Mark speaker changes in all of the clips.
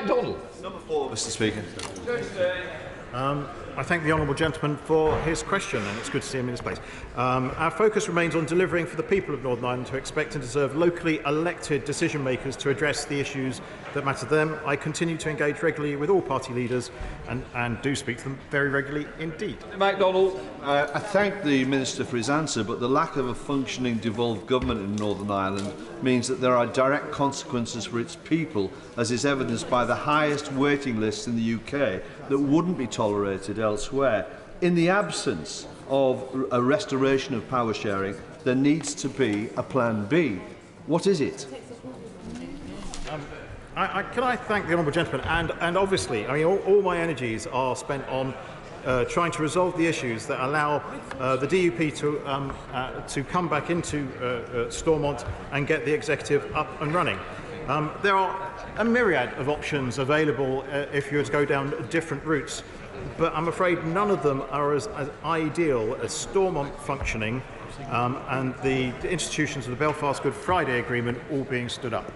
Speaker 1: MacDonald.
Speaker 2: Number 4, Mr. Speaker.
Speaker 3: I thank the honourable gentleman for his question, and it's good to see him in his place. Our focus remains on delivering for the people of Northern Ireland who expect and deserve locally elected decision makers to address the issues that matter to them. I continue to engage regularly with all party leaders and do speak to them very regularly indeed.
Speaker 1: MacDonald.
Speaker 2: I thank the Minister for his answer, but the lack of a functioning devolved government in Northern Ireland means that there are direct consequences for its people, as is evidenced by the highest waiting lists in the UK that wouldn't be tolerated elsewhere. In the absence of a restoration of power sharing, there needs to be a plan B. What is it?
Speaker 3: Can I thank the honourable gentleman? And obviously, I mean, all my energies are spent on trying to resolve the issues that allow the DUP to come back into Stormont and get the executive up and running. There are a myriad of options available if you were to go down different routes, but I'm afraid none of them are as ideal as Stormont functioning and the institutions of the Belfast Good Friday Agreement all being stood up.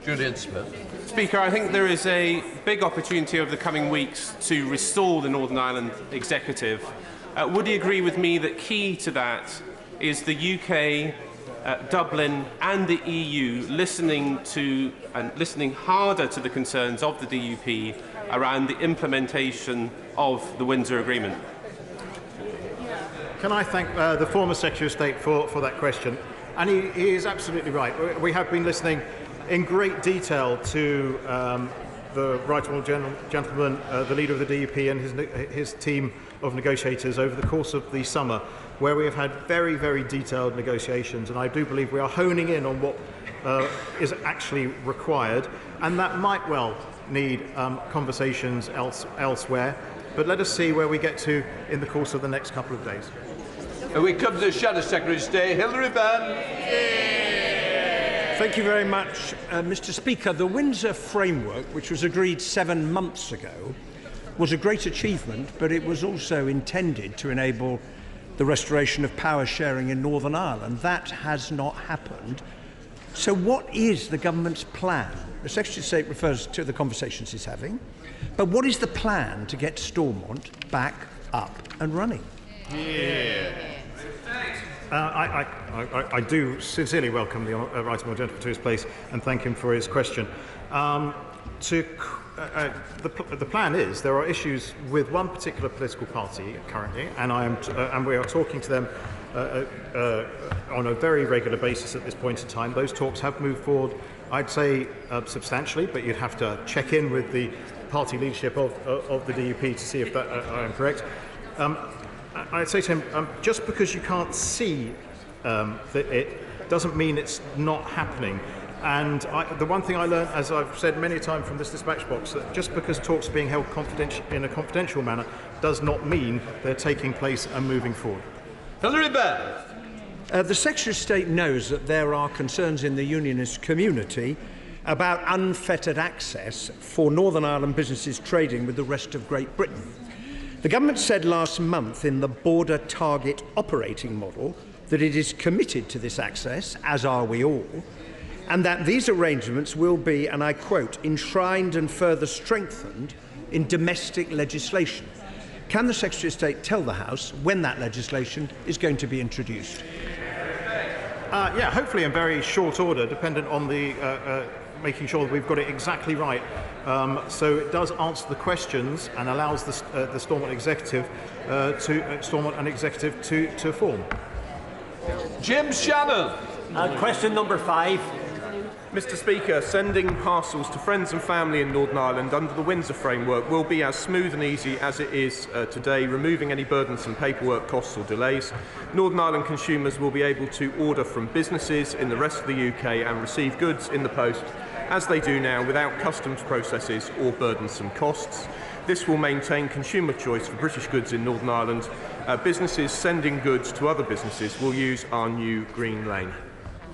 Speaker 1: Julian Smith.
Speaker 4: Speaker, I think there is a big opportunity over the coming weeks to restore the Northern Ireland executive. Would you agree with me that key to that is the UK, Dublin and the EU listening harder to the concerns of the DUP around the implementation of the Windsor Agreement?
Speaker 3: Can I thank the former Secretary of State for that question? And he is absolutely right. We have been listening in great detail to the right honourable gentleman, the leader of the DUP and his team of negotiators over the course of the summer, where we have had very, very detailed negotiations, and I do believe we are honing in on what is actually required, and that might well need conversations elsewhere, but let us see where we get to in the course of the next couple of days.
Speaker 1: We come to the Shadow Secretary of State, Hilary Benn.
Speaker 5: Thank you very much, Mr. Speaker. The Windsor framework, which was agreed 7 months ago, was a great achievement, but it was also intended to enable the restoration of power sharing in Northern Ireland. That has not happened. So what is the government's plan? The Secretary of State refers to the conversations he's having, but what is the plan to get Stormont back up and running?
Speaker 1: Yeah.
Speaker 3: I do sincerely welcome the right honourable gentleman to his place and thank him for his question. The plan is there are issues with one particular political party currently, and we are talking to them on a very regular basis at this point in time. Those talks have moved forward, I'd say, substantially, but you'd have to check in with the party leadership of the DUP to see if that I am correct. I'd say to him, just because you can't see that it doesn't mean it's not happening. And the one thing I learned, as I've said many times from this dispatch box, that just because talks are being held in a confidential manner does not mean they're taking place and moving forward.
Speaker 1: Hilary Benn.
Speaker 5: The Secretary of State knows that there are concerns in the unionist community about unfettered access for Northern Ireland businesses trading with the rest of Great Britain. The government said last month in the Border Target Operating Model that it is committed to this access, as are we all, and that these arrangements will be, and I quote, enshrined and further strengthened in domestic legislation. Can the Secretary of State tell the House when that legislation is going to be introduced?
Speaker 3: Yeah, hopefully in very short order, dependent on the making sure that we've got it exactly right. So it does answer the questions and allows the Stormont executive to form.
Speaker 1: Jim Shannon.
Speaker 6: Question number 5.
Speaker 4: Mr. Speaker, sending parcels to friends and family in Northern Ireland under the Windsor framework will be as smooth and easy as it is today, removing any burdensome paperwork costs or delays. Northern Ireland consumers will be able to order from businesses in the rest of the UK and receive goods in the post as they do now without customs processes or burdensome costs. This will maintain consumer choice for British goods in Northern Ireland. Businesses sending goods to other businesses will use our new Green Lane.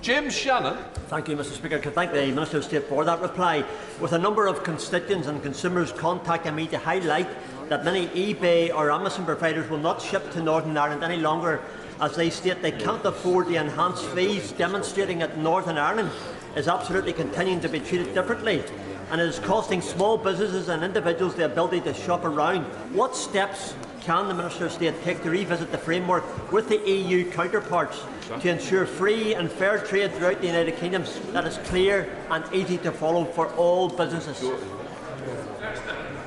Speaker 1: Jim Shannon.
Speaker 6: Thank you, Mr. Speaker. I can thank the Minister of State for that reply. With a number of constituents and consumers contacting me to highlight that many eBay or Amazon providers will not ship to Northern Ireland any longer, as they state they can't afford the enhanced fees, demonstrating that Northern Ireland is absolutely continuing to be treated differently. and it is costing small businesses and individuals the ability to shop around. What steps can the Minister of State take to revisit the framework with the EU counterparts to ensure free and fair trade throughout the United Kingdom that is clear and easy to follow for all businesses?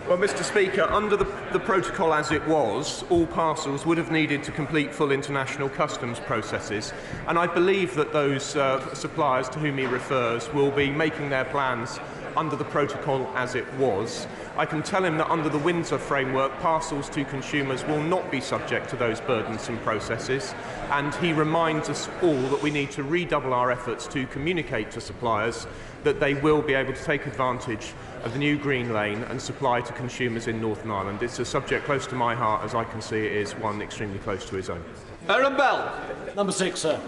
Speaker 4: Well, Mr. Speaker, under the protocol as it was, all parcels would have needed to complete full international customs processes, and I believe that those suppliers to whom he refers will be making their plans under the protocol as it was. I can tell him that under the Windsor framework, parcels to consumers will not be subject to those burdensome processes, and he reminds us all that we need to redouble our efforts to communicate to suppliers that they will be able to take advantage of the new green lane and supply to consumers in Northern Ireland. It's a subject close to my heart, as I can see it is one extremely close to his own.
Speaker 1: Aaron Bell.
Speaker 7: Number 6, sir.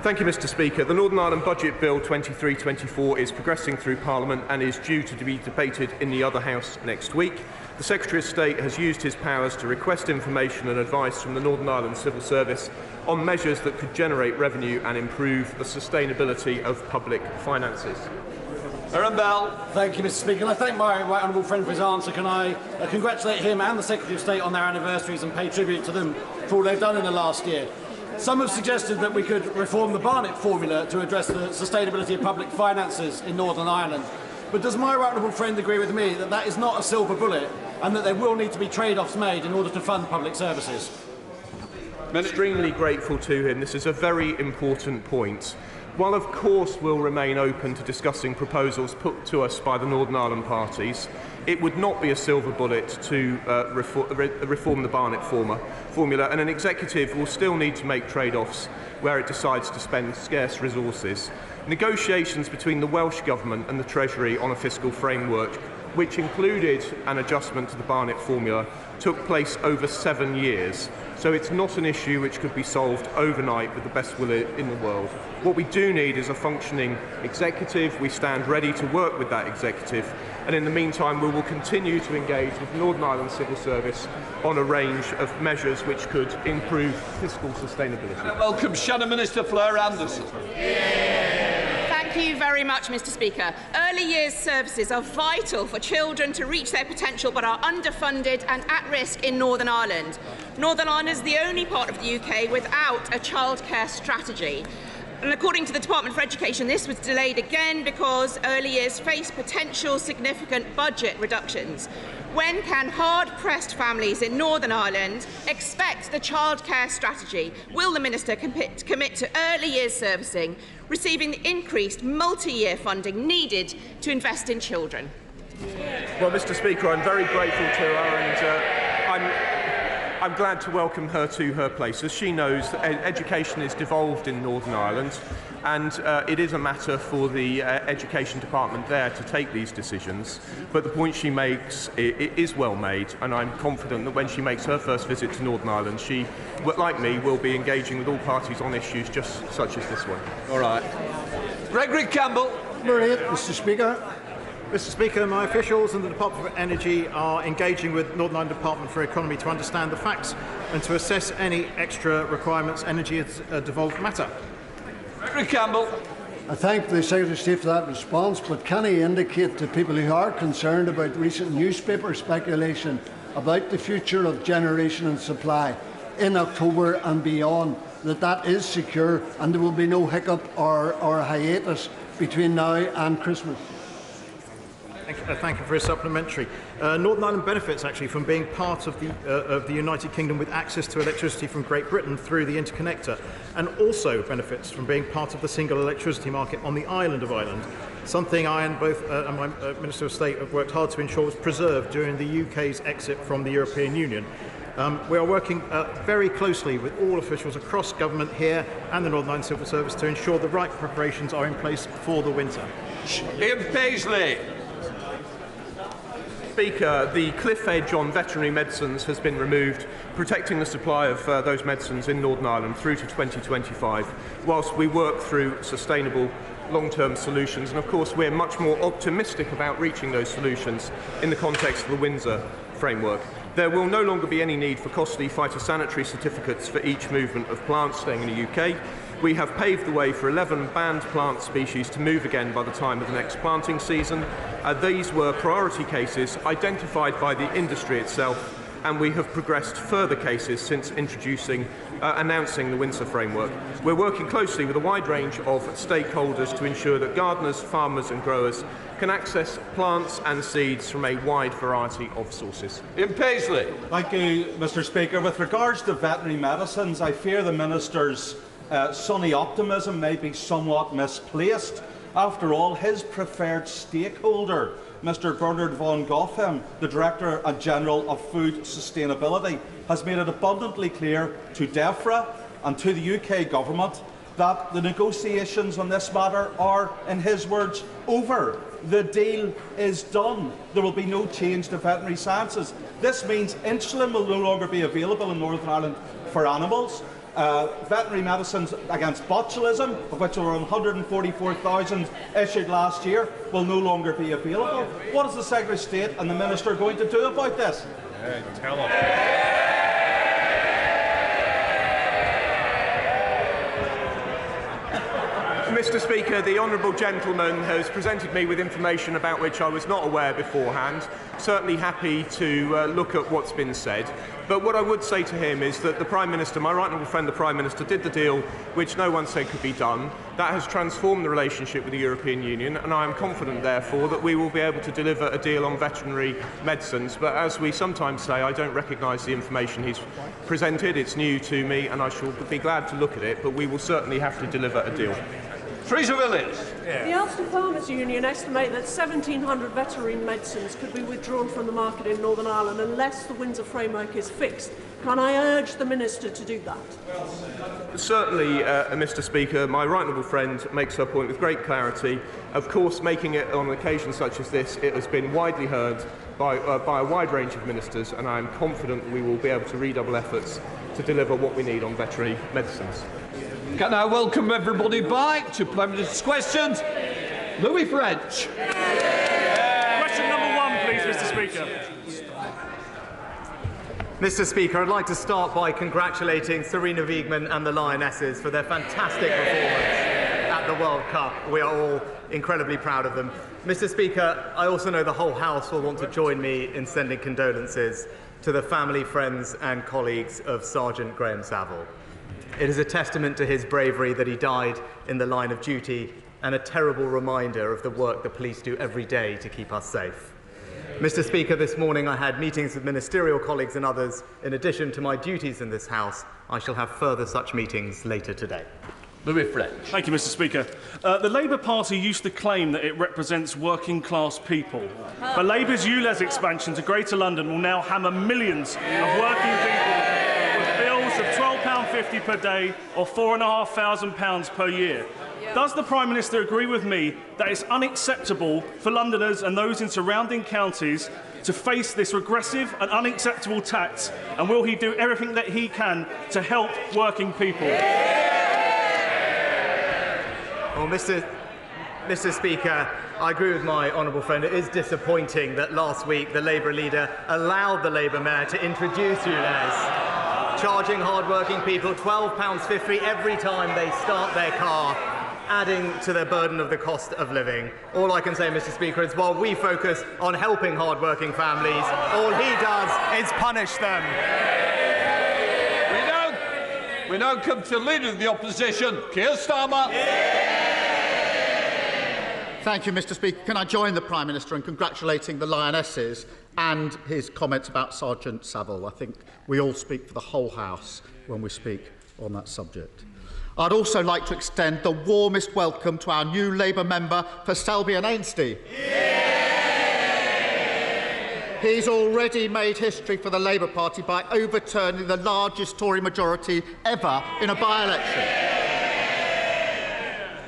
Speaker 4: Thank you, Mr. Speaker. The Northern Ireland Budget Bill 23-24 is progressing through Parliament and is due to be debated in the other House next week. The Secretary of State has used his powers to request information and advice from the Northern Ireland Civil Service on measures that could generate revenue and improve the sustainability of public finances.
Speaker 1: Aaron Bell.
Speaker 7: Thank you, Mr. Speaker. And I thank my right honourable friend for his answer. Can I congratulate him and the Secretary of State on their anniversaries and pay tribute to them for all they've done in the last year? Some have suggested that we could reform the Barnett formula to address the sustainability of public finances in Northern Ireland. But does my right honourable friend agree with me that that is not a silver bullet and that there will need to be trade-offs made in order to fund public services?
Speaker 4: I'm extremely grateful to him. This is a very important point. While of course we'll remain open to discussing proposals put to us by the Northern Ireland parties, it would not be a silver bullet to reform the Barnett formula, and an executive will still need to make trade-offs where it decides to spend scarce resources. Negotiations between the Welsh Government and the Treasury on a fiscal framework, which included an adjustment to the Barnett formula, took place over 7 years. So it's not an issue which could be solved overnight with the best will in the world. What we do need is a functioning executive. We stand ready to work with that executive, and in the meantime we will continue to engage with the Northern Ireland Civil Service on a range of measures which could improve fiscal sustainability.
Speaker 1: Welcome Shannon Minister Fleur Anderson.
Speaker 8: Thank you very much, Mr. Speaker. Early years services are vital for children to reach their potential but are underfunded and at risk in Northern Ireland. Northern Ireland is the only part of the UK without a childcare strategy. And according to the Department for Education, this was delayed again because early years face potential significant budget reductions. When can hard-pressed families in Northern Ireland expect the childcare strategy? Will the Minister commit to early years servicing, receiving the increased multi-year funding needed to invest in children?
Speaker 4: Well, Mr. Speaker, I'm very grateful to her, and I'm glad to welcome her to her place. As she knows, education is devolved in Northern Ireland, and it is a matter for the Education Department there to take these decisions. But the point she makes is well made, and I'm confident that when she makes her first visit to Northern Ireland, she, like me, will be engaging with all parties on issues just such as this one.
Speaker 1: All right. Gregory Campbell.
Speaker 9: Number 8, Mr. Speaker.
Speaker 3: Mr. Speaker, my officials and the Department for Energy are engaging with Northern Ireland Department for Economy to understand the facts and to assess any extra requirements. Energy is a devolved matter.
Speaker 1: Gregory Campbell.
Speaker 9: I thank the Secretary of State for that response, but can he indicate to people who are concerned about recent newspaper speculation about the future of generation and supply in October and beyond, that that is secure and there will be no hiccup or hiatus between now and Christmas?
Speaker 3: Thank you for his supplementary. Northern Ireland benefits actually from being part of the United Kingdom with access to electricity from Great Britain through the interconnector, and also benefits from being part of the single electricity market on the island of Ireland, something I and both and my Minister of State have worked hard to ensure was preserved during the UK's exit from the European Union. We are working very closely with all officials across government here and the Northern Ireland Civil Service to ensure the right preparations are in place for the winter.
Speaker 1: Ian Paisley.
Speaker 4: Speaker, the cliff edge on veterinary medicines has been removed, protecting the supply of those medicines in Northern Ireland through to 2025, whilst we work through sustainable long-term solutions. And of course we're much more optimistic about reaching those solutions in the context of the Windsor framework. There will no longer be any need for costly phytosanitary certificates for each movement of plants staying in the UK. We have paved the way for 11 banned plant species to move again by the time of the next planting season. These were priority cases identified by the industry itself, and we have progressed further cases since announcing the Windsor framework. We're working closely with a wide range of stakeholders to ensure that gardeners, farmers and growers can access plants and seeds from a wide variety of sources.
Speaker 1: In Paisley.
Speaker 10: Thank you, Mr. Speaker. With regards to veterinary medicines, I fear the Minister's sunny optimism may be somewhat misplaced. After all, his preferred stakeholder, Mr. Bernard von Goffem, the Director General of Food Sustainability, has made it abundantly clear to DEFRA and to the UK Government that the negotiations on this matter are, in his words, over. The deal is done. There will be no change to veterinary sciences. This means insulin will no longer be available in Northern Ireland for animals. Veterinary medicines against botulism, of which there were 144,000 issued last year, will no longer be available. What is the Secretary of State and the Minister going to do about this?
Speaker 4: Tell them. Mr. Speaker, the honourable gentleman has presented me with information about which I was not aware beforehand. Certainly happy to look at what's been said. But what I would say to him is that the Prime Minister, my right honourable friend the Prime Minister, did the deal which no one said could be done. That has transformed the relationship with the European Union, and I am confident, therefore, that we will be able to deliver a deal on veterinary medicines. But as we sometimes say, I don't recognise the information he's presented. It's new to me, and I shall be glad to look at it, but we will certainly have to deliver a deal.
Speaker 1: Teresa Willis.
Speaker 11: The Ulster Farmers Union estimate that 1,700 veterinary medicines could be withdrawn from the market in Northern Ireland unless the Windsor framework is fixed. Can I urge the Minister to do that?
Speaker 4: Certainly, Mr. Speaker, my right honourable friend makes her point with great clarity. Of course, making it on an occasion such as this, it has been widely heard by a wide range of ministers, and I am confident we will be able to redouble efforts to deliver what we need on veterinary medicines.
Speaker 1: Can I welcome everybody back to Prime Minister's questions? Louis French.
Speaker 12: Question number 1, please, Mr. Speaker.
Speaker 13: Mr. Speaker, I'd like to start by congratulating Serena Wiegman and the Lionesses for their fantastic performance at the World Cup. We are all incredibly proud of them. Mr. Speaker, I also know the whole House will want to join me in sending condolences to the family, friends and colleagues of Sergeant Graham Saville. It is a testament to his bravery that he died in the line of duty, and a terrible reminder of the work the police do every day to keep us safe. Mr. Speaker, this morning I had meetings with ministerial colleagues and others. In addition to my duties in this House, I shall have further such meetings later today.
Speaker 1: Louis French.
Speaker 12: Thank you, Mr. Speaker. The Labour Party used to claim that it represents working class people. But Labour's ULEZ expansion to Greater London will now hammer millions of working people with bills of £12.50 per day or £4,500 per year. Does the Prime Minister agree with me that it's unacceptable for Londoners and those in surrounding counties to face this regressive and unacceptable tax, and will he do everything that he can to help working people?
Speaker 13: Well, Mr. Speaker, I agree with my honourable friend. It is disappointing that last week the Labour leader allowed the Labour mayor to introduce ULEZ, charging hard-working people £12.50 every time they start their car, adding to their burden of the cost of living. All I can say, Mr. Speaker, is while we focus on helping hard-working families, all he does is punish them.
Speaker 1: We now come to Leader of the Opposition, Keir Starmer.
Speaker 14: Thank you, Mr. Speaker. Can I join the Prime Minister in congratulating the Lionesses and his comments about Sergeant Saville? I think we all speak for the whole House when we speak on that subject. I'd also like to extend the warmest welcome to our new Labour member for Selby and Ainsty. He's already made history for the Labour Party by overturning the largest Tory majority ever in a by-election.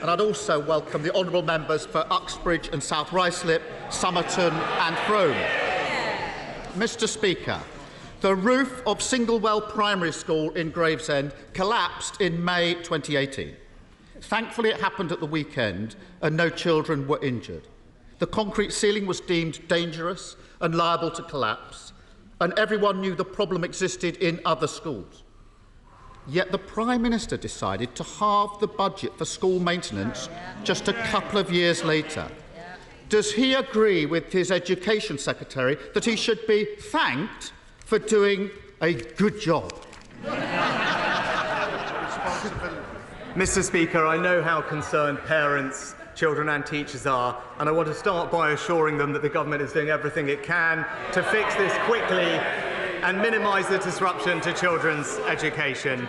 Speaker 14: And I'd also welcome the honourable members for Uxbridge and South Ruislip, Somerton and Frome. Mr. Speaker, the roof of Singlewell Primary School in Gravesend collapsed in May 2018. Thankfully, it happened at the weekend and no children were injured. The concrete ceiling was deemed dangerous and liable to collapse, and everyone knew the problem existed in other schools. Yet the Prime Minister decided to halve the budget for school maintenance just a couple of years later. Does he agree with his Education Secretary that he should be thanked for doing a good job?
Speaker 13: Mr. Speaker, I know how concerned parents, children and teachers are, and I want to start by assuring them that the government is doing everything it can to fix this quickly and minimise the disruption to children's education.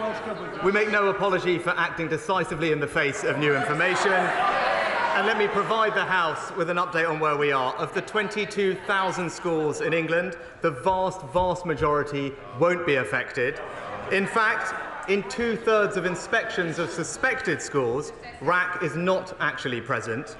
Speaker 13: We make no apology for acting decisively in the face of new information. And let me provide the House with an update on where we are. Of the 22,000 schools in England, the vast majority won't be affected. In fact, in 2/3 of inspections of suspected schools, RAAC is not actually present.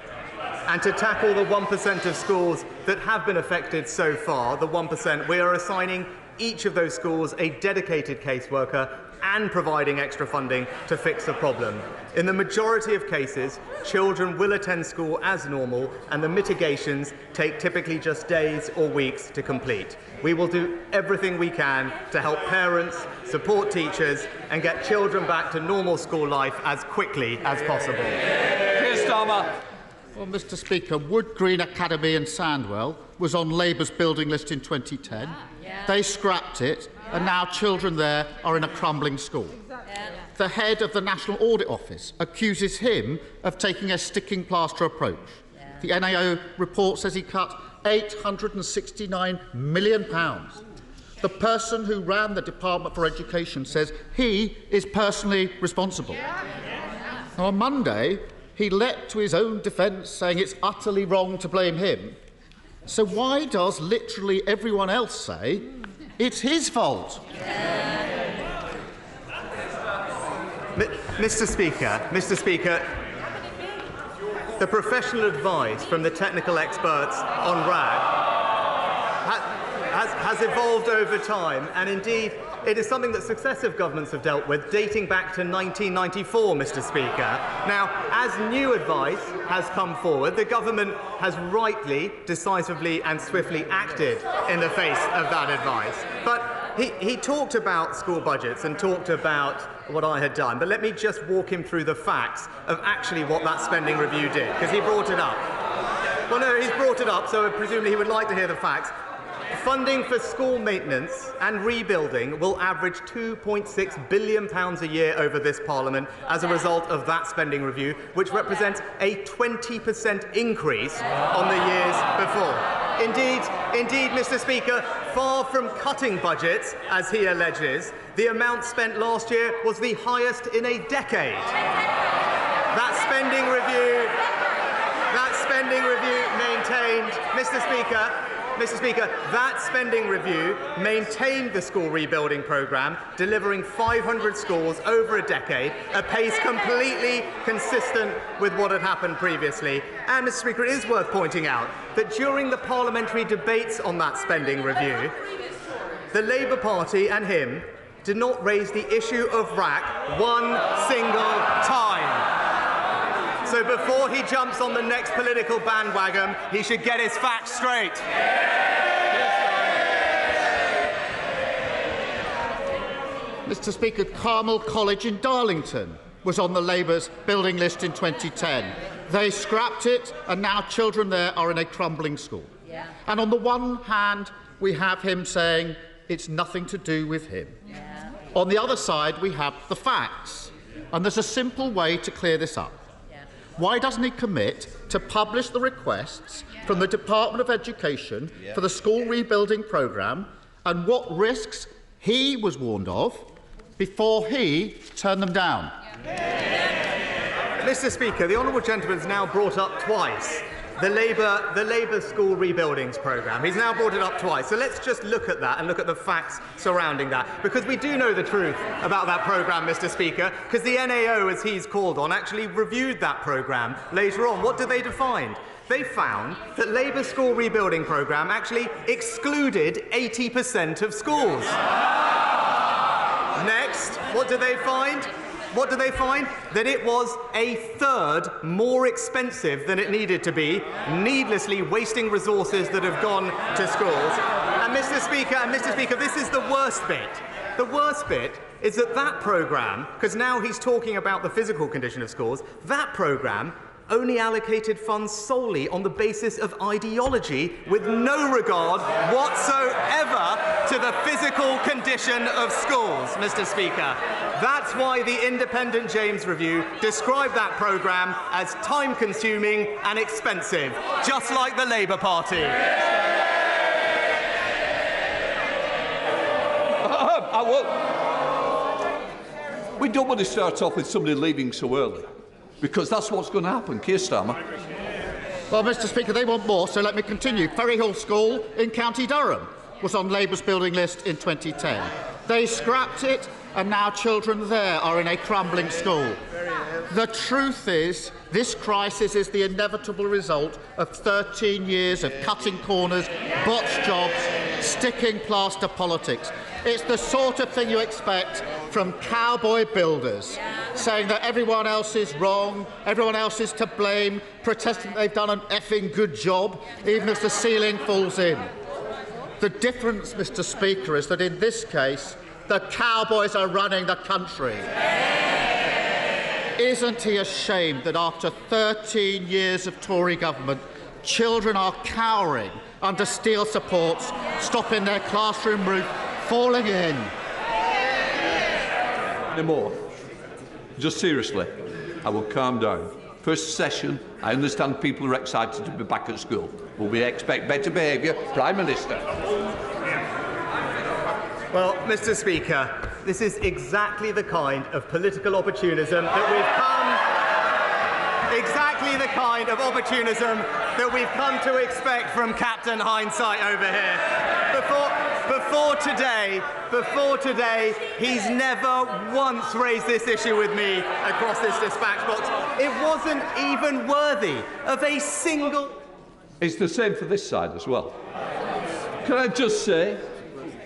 Speaker 13: And to tackle the 1% of schools that have been affected so far, the 1%, we are assigning each of those schools a dedicated caseworker and providing extra funding to fix the problem. In the majority of cases, children will attend school as normal, and the mitigations take typically just days or weeks to complete. We will do everything we can to help parents, support teachers, and get children back to normal school life as quickly as possible.
Speaker 14: Well, Mr. Speaker, Wood Green Academy in Sandwell was on Labour's building list in 2010. They scrapped it, and now children there are in a crumbling school. The head of the National Audit Office accuses him of taking a sticking plaster approach. The NAO report says he cut £869 million. The person who ran the Department for Education says he is personally responsible. Now, on Monday, he leapt to his own defence, saying it's utterly wrong to blame him. So why does literally everyone else say it's his fault?
Speaker 13: Mr. Speaker, the professional advice from the technical experts on RAAC has evolved over time, and indeed it is something that successive governments have dealt with, dating back to 1994, Mr. Speaker. Now, as new advice has come forward, the government has rightly, decisively and swiftly acted in the face of that advice. But he talked about school budgets and talked about what I had done, but let me just walk him through the facts of actually what that spending review did, because he brought it up. Well, no, he's brought it up, so presumably he would like to hear the facts. Funding for school maintenance and rebuilding will average £2.6 billion a year over this Parliament as a result of that spending review, which represents a 20% increase on the years before. Indeed, Mr. Speaker, far from cutting budgets, as he alleges, the amount spent last year was the highest in a decade. That spending review maintained, Mr. Speaker, that spending review maintained the school rebuilding programme, delivering 500 schools over a decade, a pace completely consistent with what had happened previously. And, Mr. Speaker, it is worth pointing out that during the parliamentary debates on that spending review, the Labour Party and him did not raise the issue of RAAC one single time. So before he jumps on the next political bandwagon, he should get his facts straight.
Speaker 14: Mr. Speaker, Carmel College in Darlington was on the Labour's building list in 2010. They scrapped it, and now children there are in a crumbling school. And on the one hand, we have him saying it's nothing to do with him. On the other side, we have the facts. And there's a simple way to clear this up. Why doesn't he commit to publish the requests from the Department of Education for the school rebuilding programme and what risks he was warned of before he turned them down?
Speaker 13: Mr. Speaker, the honourable gentleman has now brought up twice the Labour school rebuildings programme. He's now brought it up twice. So let's just look at that and look at the facts surrounding that, because we do know the truth about that programme, Mr. Speaker, because the NAO, as he's called on, actually reviewed that programme later on. What did they find? They found that Labour's school rebuilding programme actually excluded 80% of schools. Next, what did they find? That it was a third more expensive than it needed to be, needlessly wasting resources that have gone to schools. And Mr. Speaker, this is the worst bit. The worst bit is that programme, because now he's talking about the physical condition of schools, that programme only allocated funds solely on the basis of ideology, with no regard whatsoever to the physical condition of schools, Mr. Speaker. That's why the independent James Review described that programme as time-consuming and expensive, just like the Labour Party.
Speaker 1: We don't want to start off with somebody leaving so early, because that's what's going to happen. Keir Starmer.
Speaker 14: Well, Mr. Speaker, they want more, so let me continue. Ferryhill School in County Durham was on Labour's building list in 2010. They scrapped it, and now children there are in a crumbling school. The truth is, this crisis is the inevitable result of 13 years of cutting corners, botched jobs, sticking plaster politics. It's the sort of thing you expect from cowboy builders, saying that everyone else is wrong, everyone else is to blame, protesting that they've done an effing good job, even as the ceiling falls in. The difference, Mr. Speaker, is that in this case, the cowboys are running the country. Isn't he ashamed that after 13 years of Tory government, children are cowering under steel supports, stopping their classroom roof falling in?
Speaker 1: Anymore. Just seriously, I will calm down. First session, I understand people are excited to be back at school, but we expect better behaviour. Prime Minister.
Speaker 13: Well, Mr. Speaker, this is exactly the kind of political opportunism that we've come to expect from Captain Hindsight over here. Before today, he's never once raised this issue with me across this dispatch box. It wasn't even worthy of a single...
Speaker 1: It's the same for this side as well. Can I just say,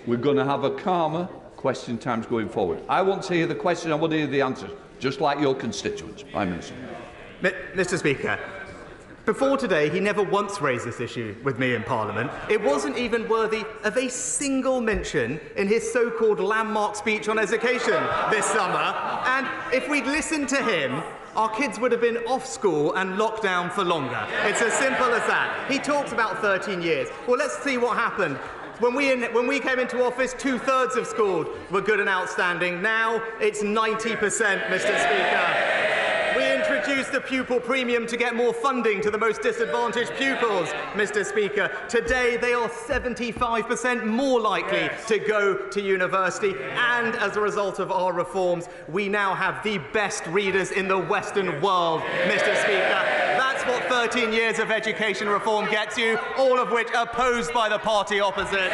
Speaker 1: we're going to have a calmer question times going forward. I want to hear the question, I want to hear the answers, just like your constituents, Prime Minister.
Speaker 13: Mr. Speaker, before today, he never once raised this issue with me in Parliament. It wasn't even worthy of a single mention in his so-called landmark speech on education this summer. And if we'd listened to him, our kids would have been off school and locked down for longer. It's as simple as that. He talks about 13 years. Well, let's see what happened. When we came into office, 2/3 of schools were good and outstanding. Now it's 90%, Mr. Speaker. We introduced the pupil premium to get more funding to the most disadvantaged pupils, Mr. Speaker. Today, they are 75% more likely to go to university. And as a result of our reforms, we now have the best readers in the Western world, Mr. Speaker. That's what 13 years of education reform gets you, all of which opposed by the party opposite.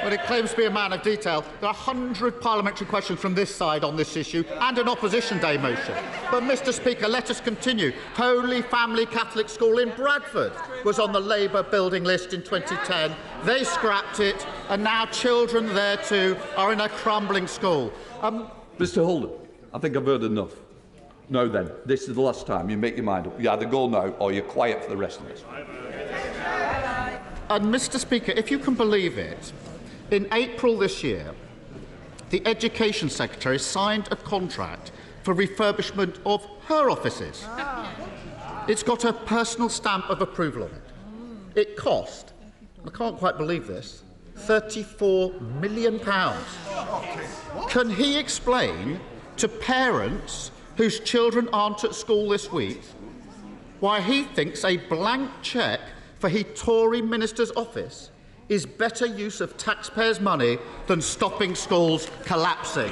Speaker 14: Well, it claims to be a man of detail. There are 100 parliamentary questions from this side on this issue and an Opposition Day motion. But, Mr. Speaker, let us continue. Holy Family Catholic School in Bradford was on the Labour building list in 2010. They scrapped it, and now children there too are in a crumbling school.
Speaker 1: Mr. Holden, I think I've heard enough. No, then, this is the last time you make your mind up. You either go now or you're quiet for the rest of this.
Speaker 14: And, Mr. Speaker, if you can believe it, in April this year, the Education Secretary signed a contract for refurbishment of her offices. It's got her personal stamp of approval on it. It cost, I can't quite believe this, £34 million. Can he explain to parents whose children aren't at school this week why he thinks a blank cheque for his Tory minister's office is better use of taxpayers' money than stopping schools collapsing?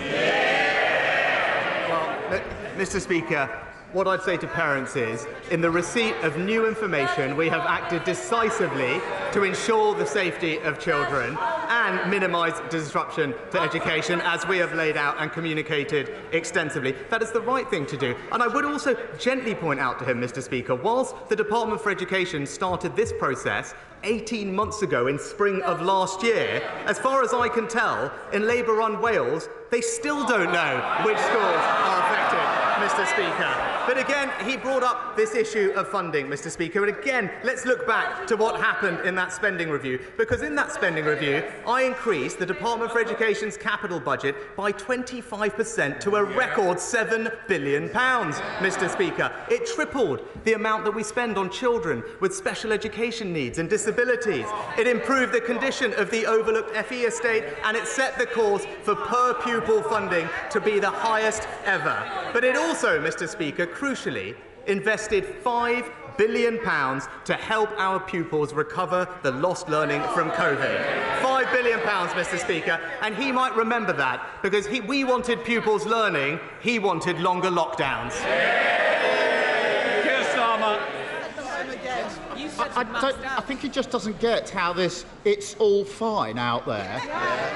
Speaker 13: Well, Mr. Speaker, what I'd say to parents is, in the receipt of new information, we have acted decisively to ensure the safety of children and minimise disruption to education, as we have laid out and communicated extensively. That is the right thing to do. And I would also gently point out to him, Mr. Speaker, whilst the Department for Education started this process 18 months ago in spring of last year, as far as I can tell, in Labour-run Wales, they still don't know which schools are affected, Mr. Speaker. But again, he brought up this issue of funding, Mr. Speaker. And again, let's look back to what happened in that spending review. Because in that spending review, I increased the Department for Education's capital budget by 25% to a record £7 billion, Mr. Speaker. It tripled the amount that we spend on children with special education needs and disabilities. It improved the condition of the overlooked FE estate, and it set the course for per-pupil funding to be the highest ever. But it also, Mr. Speaker, crucially, invested £5 billion to help our pupils recover the lost learning from COVID. £5 billion, Mr. Speaker, and he might remember that because we wanted pupils learning, he wanted longer lockdowns.
Speaker 14: I think he just doesn't get how this "it's all fine out there"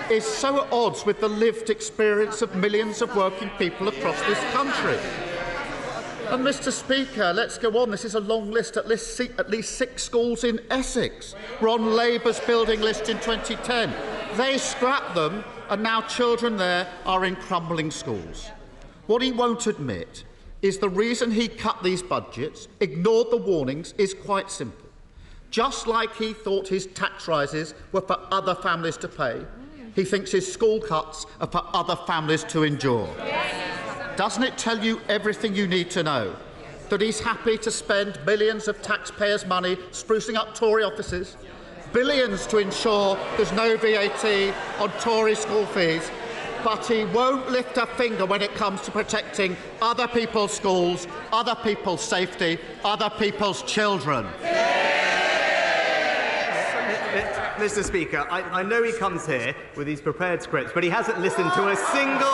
Speaker 14: is so at odds with the lived experience of millions of working people across this country. And, Mr. Speaker, let's go on. This is a long list. At least 6 schools in Essex were on Labour's building list in 2010. They scrapped them, and now children there are in crumbling schools. What he won't admit is the reason he cut these budgets, ignored the warnings, is quite simple. Just like he thought his tax rises were for other families to pay, he thinks his school cuts are for other families to endure. Doesn't it tell you everything you need to know? That he's happy to spend millions of taxpayers' money sprucing up Tory offices, billions to ensure there's no VAT on Tory school fees, but he won't lift a finger when it comes to protecting other people's schools, other people's safety, other people's children.
Speaker 13: Mr. Speaker, I know he comes here with these prepared scripts, but he hasn't listened to a single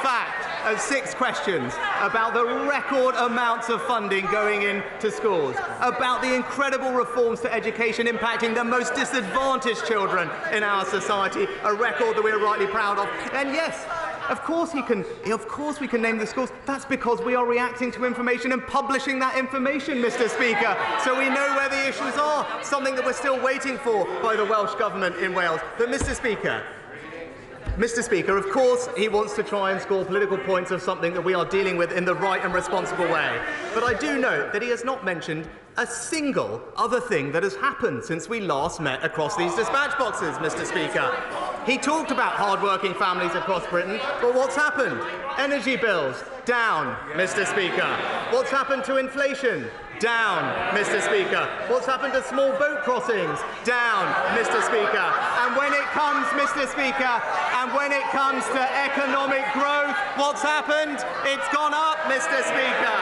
Speaker 13: fact of 6 questions about the record amounts of funding going into schools, about the incredible reforms to education impacting the most disadvantaged children in our society, a record that we're rightly proud of. And yes, of course we can name the schools. That's because we are reacting to information and publishing that information, Mr. Speaker, so we know where the issues are, something that we're still waiting for by the Welsh Government in Wales. But Mr. Speaker, of course he wants to try and score political points of something that we are dealing with in the right and responsible way. But I do note that he has not mentioned a single other thing that has happened since we last met across these dispatch boxes, Mr. Speaker. He talked about hard-working families across Britain, but what's happened? Energy bills, down, Mr. Speaker. What's happened to inflation? Down, Mr. Speaker. What's happened to small boat crossings? Down, Mr. Speaker. And when it comes, Mr. Speaker, and when it comes to economic growth, what's happened? It's gone up, Mr. Speaker.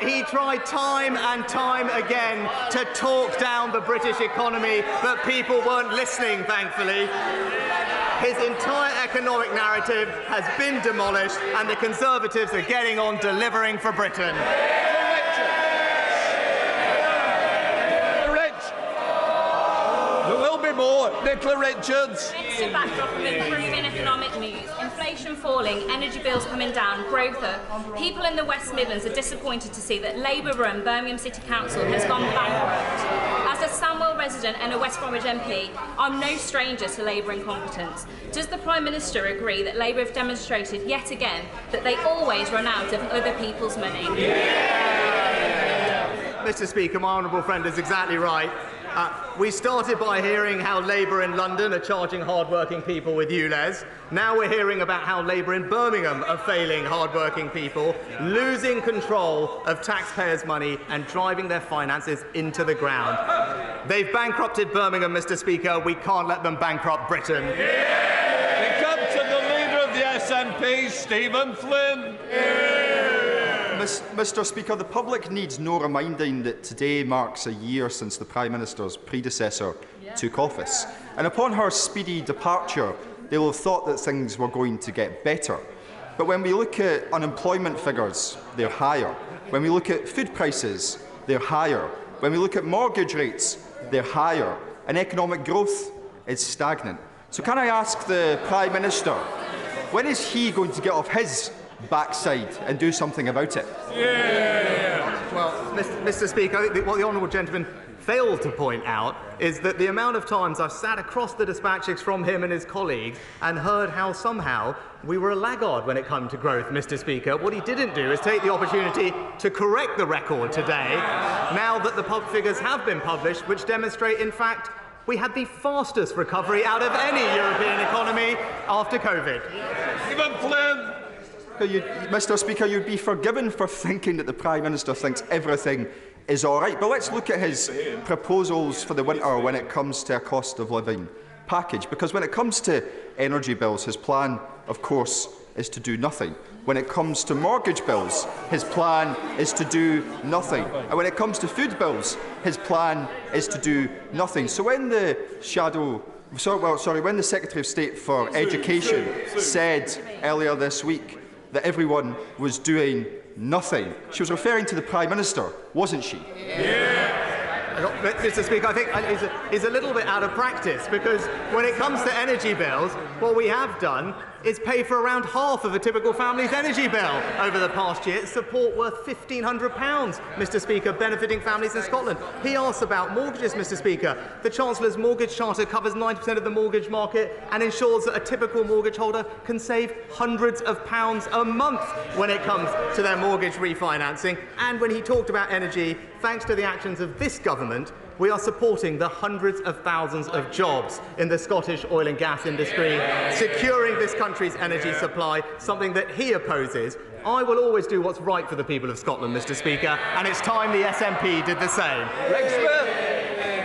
Speaker 13: He tried time and time again to talk down the British economy, but people weren't listening, thankfully. His entire economic narrative has been demolished, and the Conservatives are getting on delivering for Britain.
Speaker 1: There will be more. Nicola Richards.
Speaker 15: Against a backdrop of improving economic news, inflation falling, energy bills coming down, growth up, people in the West Midlands are disappointed to see that Labour-run Birmingham City Council has gone bankrupt. As a Sandwell resident and a West Bromwich MP, I'm no stranger to Labour incompetence. Does the Prime Minister agree that Labour have demonstrated yet again that they always run out of other people's money?
Speaker 13: Mr. Speaker, my honourable friend is exactly right. We started by hearing how Labour in London are charging hard-working people with ULEZ. Now we're hearing about how Labour in Birmingham are failing hard-working people, losing control of taxpayers' money and driving their finances into the ground. They've bankrupted Birmingham, Mr. Speaker. We can't let them bankrupt Britain.
Speaker 1: We come to the leader of the SNP, Stephen Flynn.
Speaker 16: Mr. Speaker, the public needs no reminding that today marks a year since the Prime Minister's predecessor took office. And upon her speedy departure, they will have thought that things were going to get better. But when we look at unemployment figures, they're higher. When we look at food prices, they're higher. When we look at mortgage rates, they're higher. And economic growth is stagnant. So can I ask the Prime Minister, when is he going to get off his backside and do something about it?
Speaker 13: Well, Mr. Speaker, I think what the honourable gentleman failed to point out is that the amount of times I've sat across the dispatches from him and his colleagues and heard how somehow we were a laggard when it came to growth, Mr. Speaker. What he didn't do is take the opportunity to correct the record today, now that the pub figures have been published, which demonstrate, in fact, we had the fastest recovery out of any European economy after COVID.
Speaker 16: Mr. Speaker, you'd be forgiven for thinking that the Prime Minister thinks everything is all right. But let's look at his proposals for the winter when it comes to a cost of living package. Because when it comes to energy bills, his plan, of course, is to do nothing. When it comes to mortgage bills, his plan is to do nothing. And when it comes to food bills, his plan is to do nothing. So when the when the Secretary of State for Education said earlier this week that everyone was doing nothing, she was referring to the Prime Minister, wasn't she?
Speaker 13: Mr. Speaker, I think he's a little bit out of practice, because when it comes to energy bills, what we have done is pay for around half of a typical family's energy bill over the past year. Support worth £1,500, Mr. Speaker, benefiting families in Scotland. He asks about mortgages, Mr. Speaker. The Chancellor's Mortgage Charter covers 90% of the mortgage market and ensures that a typical mortgage holder can save hundreds of pounds a month when it comes to their mortgage refinancing. And when he talked about energy, thanks to the actions of this government, we are supporting the hundreds of thousands of jobs in the Scottish oil and gas industry, securing this country's energy supply, something that he opposes. I will always do what's right for the people of Scotland, Mr. Speaker, and it's time the SNP did the same.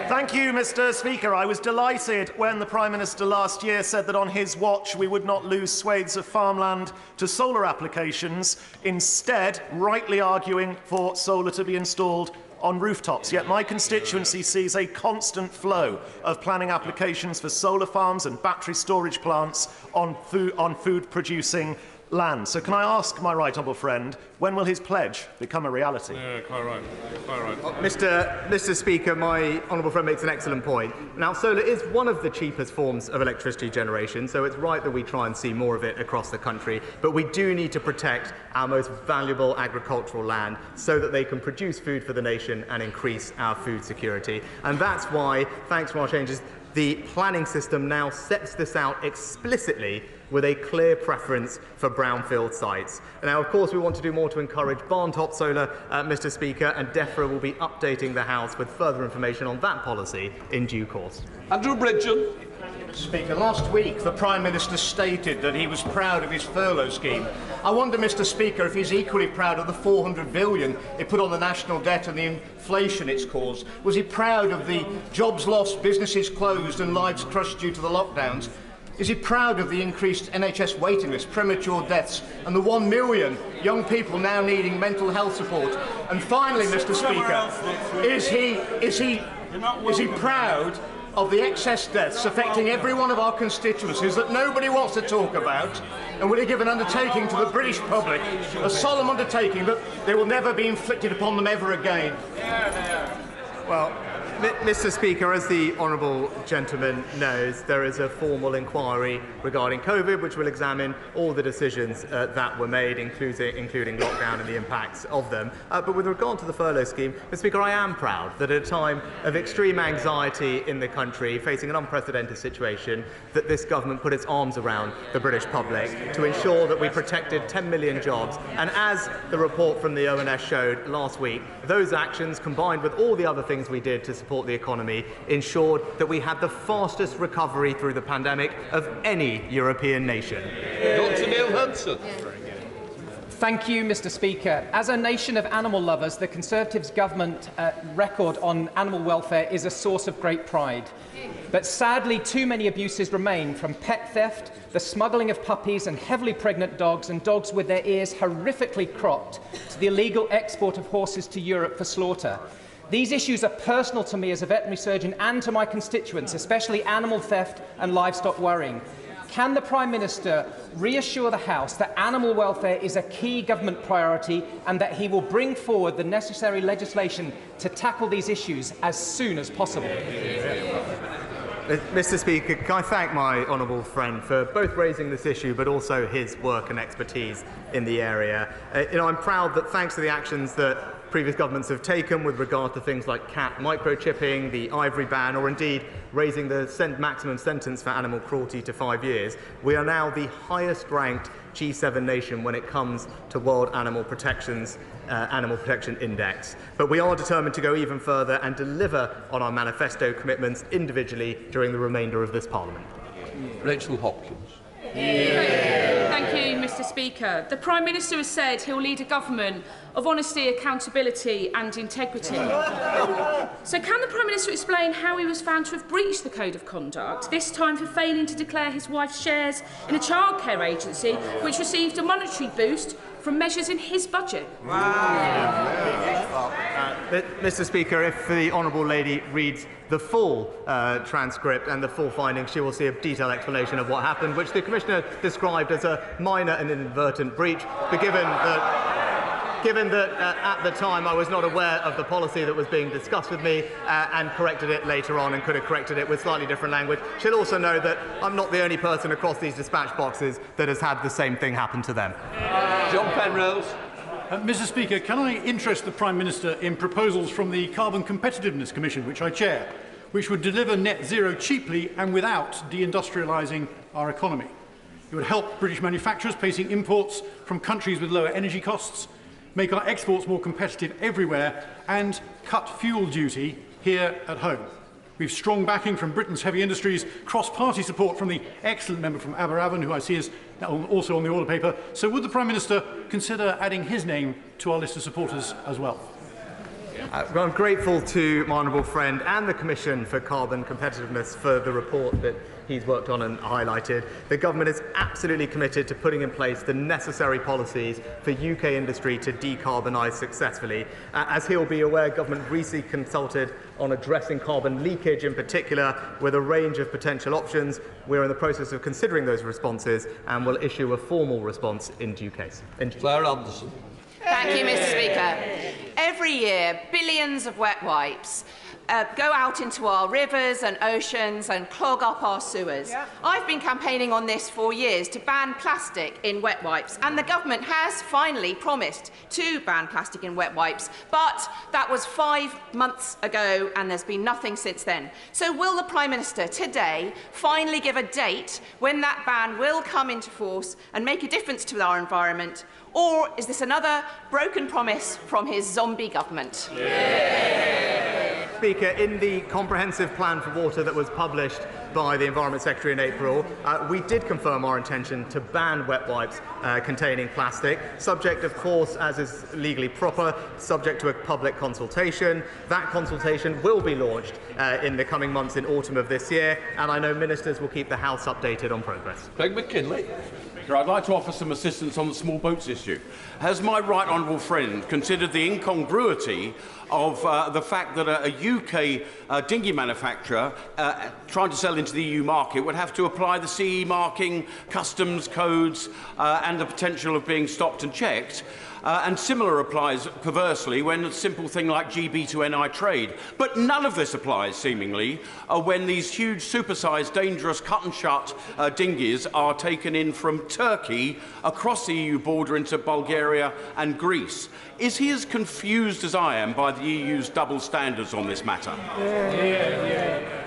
Speaker 17: Thank you, Mr. Speaker. I was delighted when the Prime Minister last year said that on his watch we would not lose swathes of farmland to solar applications, instead rightly arguing for solar to be installed on rooftops. Yet my constituency sees a constant flow of planning applications for solar farms and battery storage plants on food-producing land. So can I ask my right honourable friend, when will his pledge become a reality?
Speaker 12: Yeah, quite right. Quite right.
Speaker 13: Mr. Speaker, my honourable friend makes an excellent point. Now, solar is one of the cheapest forms of electricity generation, so it's right that we try and see more of it across the country. But we do need to protect our most valuable agricultural land so that they can produce food for the nation and increase our food security. And that's why, thanks to our changes, the planning system now sets this out explicitly with a clear preference for brownfield sites. Now, of course, we want to do more to encourage barn-top solar, Mr. Speaker, and DEFRA will be updating the House with further information on that policy in due course.
Speaker 1: Andrew Bridgen.
Speaker 18: Mr. Speaker, last week the Prime Minister stated that he was proud of his furlough scheme. I wonder, Mr. Speaker, if he's equally proud of the $400 billion it put on the national debt and the inflation it's caused. Was he proud of the jobs lost, businesses closed and lives crushed due to the lockdowns? Is he proud of the increased NHS waiting list, premature deaths, and the 1 million young people now needing mental health support? And finally, Mr. Speaker, is he proud of the excess deaths affecting every one of our constituencies that nobody wants to talk about? And will he give an undertaking to the British public, a solemn undertaking that they will never be inflicted upon them ever again?
Speaker 13: Well, Mr. Speaker, as the honourable gentleman knows, there is a formal inquiry regarding COVID which will examine all the decisions that were made, including lockdown and the impacts of them. But with regard to the furlough scheme, Mr. Speaker, I am proud that at a time of extreme anxiety in the country, facing an unprecedented situation, that this government put its arms around the British public to ensure that we protected 10 million jobs. And as the report from the ONS showed last week, those actions, combined with all the other things we did to support the economy, ensured that we had the fastest recovery through the pandemic of any European nation.
Speaker 1: Dr. Neil Hudson.
Speaker 19: Thank you, Mr. Speaker. As a nation of animal lovers, the Conservatives' government record on animal welfare is a source of great pride. But sadly, too many abuses remain, from pet theft, the smuggling of puppies and heavily pregnant dogs, and dogs with their ears horrifically cropped, to the illegal export of horses to Europe for slaughter. These issues are personal to me as a veterinary surgeon and to my constituents, especially animal theft and livestock worrying. Can the Prime Minister reassure the House that animal welfare is a key government priority and that he will bring forward the necessary legislation to tackle these issues as soon as possible?
Speaker 13: Mr. Speaker, can I thank my honourable friend for both raising this issue but also his work and expertise in the area. I'm proud that thanks to the actions that previous governments have taken with regard to things like cat microchipping, the ivory ban, or indeed raising the maximum sentence for animal cruelty to 5 years, we are now the highest ranked G7 nation when it comes to World Animal Protection Index. But we are determined to go even further and deliver on our manifesto commitments individually during the remainder of this Parliament.
Speaker 1: Rachel Hopkins.
Speaker 20: Thank you, Mr. Speaker. The Prime Minister has said he'll lead a government of honesty, accountability and integrity. So can the Prime Minister explain how he was found to have breached the Code of Conduct, this time for failing to declare his wife's shares in a childcare agency which received a monetary boost from measures in his budget?
Speaker 13: Mr. Speaker, if the Honourable Lady reads the full transcript and the full findings, she will see a detailed explanation of what happened, which the Commissioner described as a minor and inadvertent breach. But given that at the time I was not aware of the policy that was being discussed with me and corrected it later on and could have corrected it with slightly different language, she'll also know that I'm not the only person across these dispatch boxes that has had the same thing happen to them.
Speaker 1: John Penrose.
Speaker 21: Mr. Speaker, can I interest the Prime Minister in proposals from the Carbon Competitiveness Commission, which I chair, which would deliver net zero cheaply and without deindustrialising our economy? It would help British manufacturers placing imports from countries with lower energy costs, make our exports more competitive everywhere and cut fuel duty here at home. We have strong backing from Britain's heavy industries, cross-party support from the excellent member from Aberavon, who I see is also on the order paper. So would the Prime Minister consider adding his name to our list of supporters as well?
Speaker 13: I'm grateful to my honourable friend and the Commission for Carbon Competitiveness for the report that he's worked on and highlighted. The government is absolutely committed to putting in place the necessary policies for UK industry to decarbonise successfully. As he'll be aware, government recently consulted on addressing carbon leakage in particular with a range of potential options. We're in the process of considering those responses and will issue a formal response in due case.
Speaker 1: Claire Anderson.
Speaker 8: Thank you, Mr. Speaker. Every year, billions of wet wipes go out into our rivers and oceans and clog up our sewers. Yeah. I've been campaigning on this for years to ban plastic in wet wipes, and the government has finally promised to ban plastic in wet wipes, but that was 5 months ago and there's been nothing since then. So will the Prime Minister today finally give a date when that ban will come into force and make a difference to our environment? Or is this another broken promise from his zombie government?
Speaker 13: Speaker, in the comprehensive plan for water that was published by the Environment Secretary in April, we did confirm our intention to ban wet wipes containing plastic, subject, of course, as is legally proper, subject to a public consultation. That consultation will be launched in the coming months in autumn of this year, and I know ministers will keep the House updated on progress.
Speaker 1: Craig McKinley.
Speaker 22: I'd like to offer some assistance on the small boats issue. Has my right honourable friend considered the incongruity of the fact that a UK dinghy manufacturer trying to sell into the EU market would have to apply the CE marking, customs codes and the potential of being stopped and checked? And similar applies, perversely, when a simple thing like GB to NI trade. But none of this applies, seemingly, when these huge, supersized, dangerous, cut-and-shut dinghies are taken in from Turkey across the EU border into Bulgaria and Greece. Is he as confused as I am by the EU's double standards on this matter?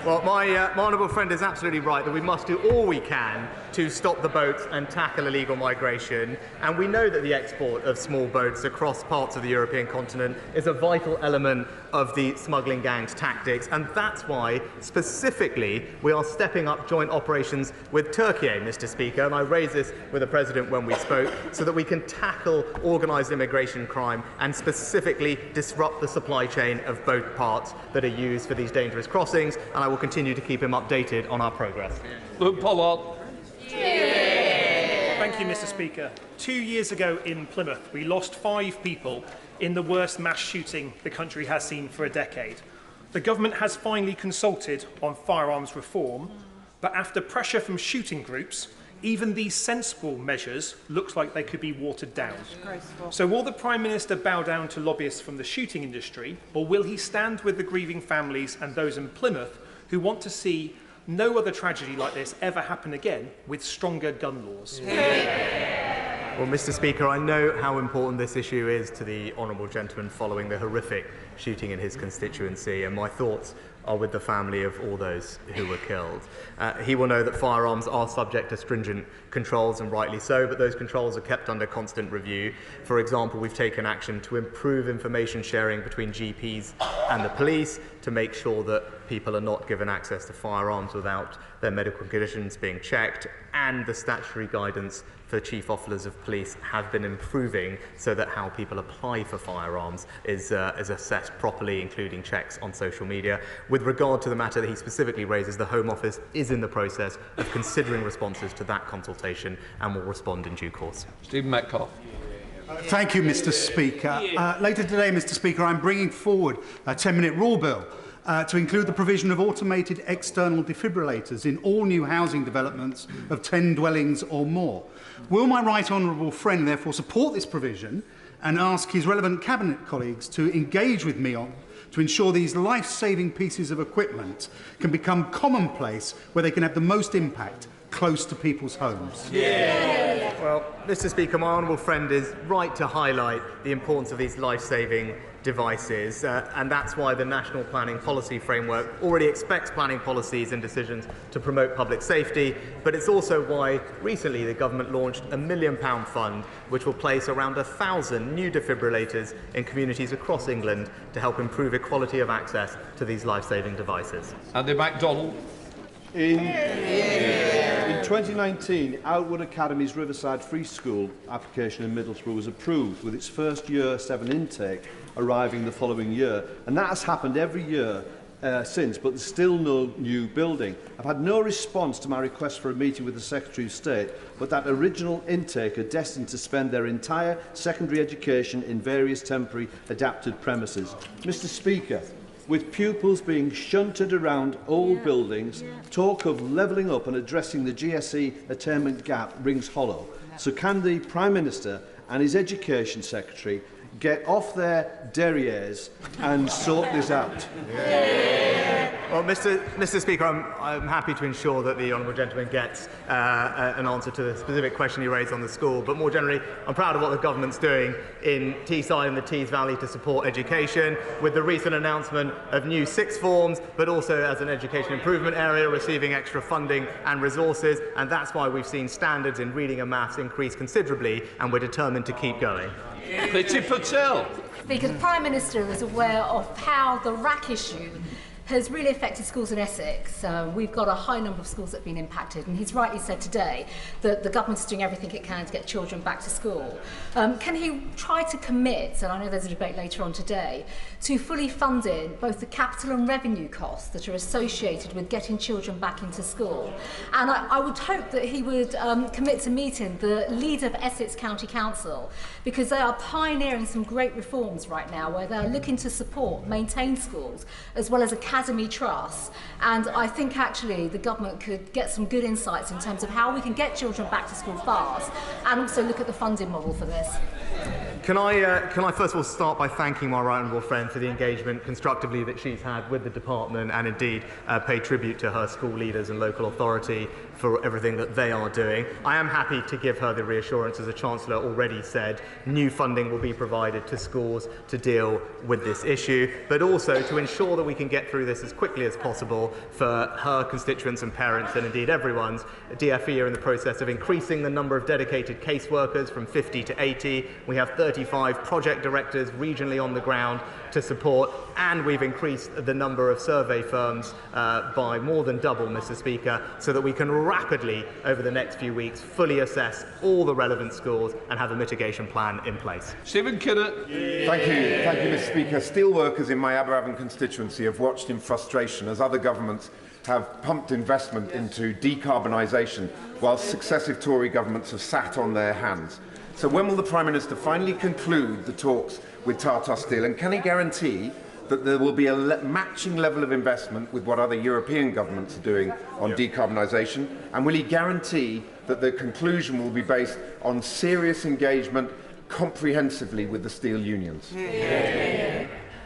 Speaker 13: Well, my honourable friend is absolutely right that we must do all we can to stop the boats and tackle illegal migration. And we know that the export of small boats across parts of the European continent is a vital element of the smuggling gang's tactics. And that's why, specifically, we are stepping up joint operations with Turkey, Mr. Speaker. And I raised this with the President when we spoke, so that we can tackle organised immigration crime and specifically disrupt the supply chain of boat parts that are used for these dangerous crossings. And I will continue to keep him updated on our progress.
Speaker 1: Luke Pollard.
Speaker 23: Thank you, Mr. Speaker. 2 years ago in Plymouth, we lost 5 people in the worst mass shooting the country has seen for a decade. The government has finally consulted on firearms reform, but after pressure from shooting groups, even these sensible measures looks like they could be watered down. So will the Prime Minister bow down to lobbyists from the shooting industry, or will he stand with the grieving families and those in Plymouth who want to see no other tragedy like this ever happen again with stronger gun laws?
Speaker 13: Well, Mr. Speaker, I know how important this issue is to the honourable gentleman following the horrific shooting in his constituency, and my thoughts are with the family of all those who were killed. He will know that firearms are subject to stringent controls, and rightly so, but those controls are kept under constant review. For example, we've taken action to improve information sharing between GPs and the police to make sure that people are not given access to firearms without their medical conditions being checked, and the statutory guidance for chief officers of police have been improving so that how people apply for firearms is assessed properly, including checks on social media. With regard to the matter that he specifically raises, the Home Office is in the process of considering responses to that consultation and will respond in due course.
Speaker 1: Stephen Metcalfe.
Speaker 21: Thank you, Mr. Speaker. Later today, Mr. Speaker, I'm bringing forward a 10-minute rule bill to include the provision of automated external defibrillators in all new housing developments of 10 dwellings or more. Will my right honourable friend therefore support this provision and ask his relevant Cabinet colleagues to engage with me on to ensure these life-saving pieces of equipment can become commonplace where they can have the most impact close to people's homes?
Speaker 13: Well, Mr. Speaker, my honourable friend is right to highlight the importance of these life-saving devices, and that's why the National Planning Policy Framework already expects planning policies and decisions to promote public safety, but it's also why recently the government launched a £1 million fund which will place around 1,000 new defibrillators in communities across England to help improve equality of access to these life-saving devices.
Speaker 1: Andy MacDonald.
Speaker 2: In 2019, Outwood Academy's Riverside Free School application in Middlesbrough was approved, with its first Year 7 intake arriving the following year. And that has happened every year since, but there's still no new building. I've had no response to my request for a meeting with the Secretary of State, but that original intake are destined to spend their entire secondary education in various temporary adapted premises. Mr. Speaker, with pupils being shunted around old buildings, talk of levelling up and addressing the GCSE attainment gap rings hollow. So can the Prime Minister and his Education Secretary get off their derrieres and sort this out?
Speaker 13: Well, Mr. Speaker, I'm happy to ensure that the honourable gentleman gets an answer to the specific question he raised on the school. But more generally, I'm proud of what the government's doing in Teesside and the Tees Valley to support education, with the recent announcement of new sixth forms, but also as an education improvement area, receiving extra funding and resources. And that's why we've seen standards in reading and maths increase considerably, and we're determined to keep going.
Speaker 1: Priti Patel.
Speaker 5: Because the Prime Minister is aware of how the RAAC issue has really affected schools in Essex. We've got a high number of schools that have been impacted, and he's rightly said today that the government is doing everything it can to get children back to school. Can he try to commit, and I know there's a debate later on today, to fully funding both the capital and revenue costs that are associated with getting children back into school? And I would hope that he would commit to meeting the leader of Essex County Council, because they are pioneering some great reforms right now where they're looking to support, maintain schools, as well as academy trusts. And I think actually the government could get some good insights in terms of how we can get children back to school fast, and also look at the funding model for this.
Speaker 13: Can I first of all start by thanking my right honourable friend for the engagement constructively that she's had with the department, and indeed pay tribute to her school leaders and local authority for everything that they are doing. I am happy to give her the reassurance, as the Chancellor already said, new funding will be provided to schools to deal with this issue, but also to ensure that we can get through this as quickly as possible for her constituents and parents, and indeed everyone's. DFE are in the process of increasing the number of dedicated caseworkers from 50 to 80. We have 35 project directors regionally on the ground to support, and we've increased the number of survey firms by more than double, Mr. Speaker, so that we can rapidly, over the next few weeks, fully assess all the relevant schools and have a mitigation plan in place.
Speaker 1: Stephen Kinnock.
Speaker 6: Thank you, Mr. Speaker. Steelworkers in my Aberavon constituency have watched in frustration as other governments have pumped investment into decarbonisation, while successive Tory governments have sat on their hands. So when will the Prime Minister finally conclude the talks with Tata Steel, and can he guarantee that there will be a matching level of investment with what other European governments are doing on decarbonisation? And will he guarantee that the conclusion will be based on serious engagement comprehensively with the steel unions?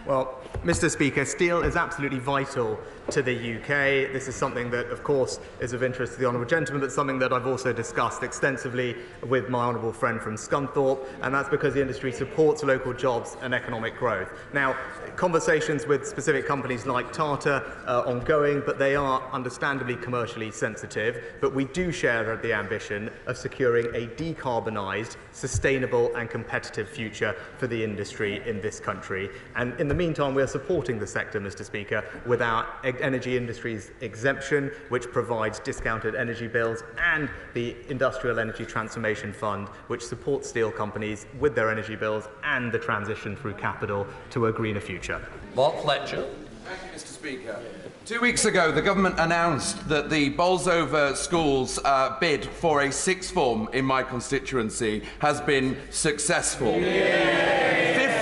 Speaker 13: Well, Mr. Speaker, steel is absolutely vital to the UK. This is something that, of course, is of interest to the honourable gentleman, but something that I've also discussed extensively with my honourable friend from Scunthorpe, and that's because the industry supports local jobs and economic growth. Now, conversations with specific companies like Tata are ongoing, but they are understandably commercially sensitive. But we do share the ambition of securing a decarbonised, sustainable and competitive future for the industry in this country. And in the meantime, we are supporting the sector, Mr. Speaker, with our energy industries exemption, which provides discounted energy bills, and the Industrial Energy Transformation Fund, which supports steel companies with their energy bills and the transition through capital to a greener future.
Speaker 1: Mark Fletcher.
Speaker 3: Thank you, Mr. Speaker. 2 weeks ago, the government announced that the Bolsover School's bid for a sixth form in my constituency has been successful.